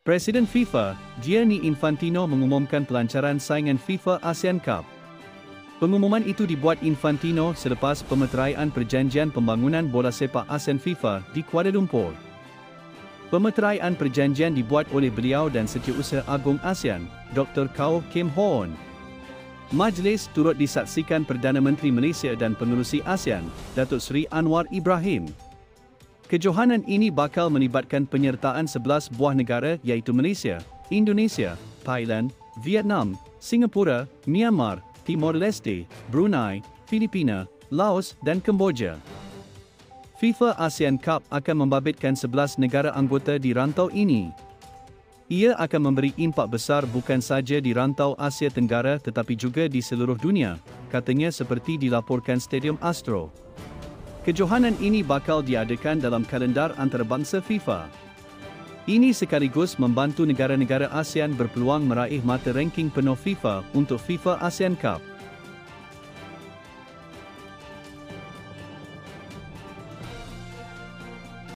Presiden FIFA, Gianni Infantino mengumumkan pelancaran saingan FIFA ASEAN Cup. Pengumuman itu dibuat Infantino selepas pemeteraian perjanjian pembangunan bola sepak ASEAN FIFA di Kuala Lumpur. Pemeteraian perjanjian dibuat oleh beliau dan Setiausaha Agung ASEAN, Dr. Khaw Kim Hoorn. Majlis turut disaksikan Perdana Menteri Malaysia dan Pengerusi ASEAN, Datuk Seri Anwar Ibrahim. Kejohanan ini bakal melibatkan penyertaan 11 buah negara iaitu Malaysia, Indonesia, Thailand, Vietnam, Singapura, Myanmar, Timor Leste, Brunei, Filipina, Laos dan Kemboja. FIFA ASEAN Cup akan membabitkan 11 negara anggota di rantau ini. Ia akan memberi impak besar bukan saja di rantau Asia Tenggara tetapi juga di seluruh dunia, katanya seperti dilaporkan Stadium Astro. Kejohanan ini bakal diadakan dalam kalendar antarabangsa FIFA. Ini sekaligus membantu negara-negara ASEAN berpeluang meraih mata ranking penuh FIFA untuk FIFA ASEAN Cup.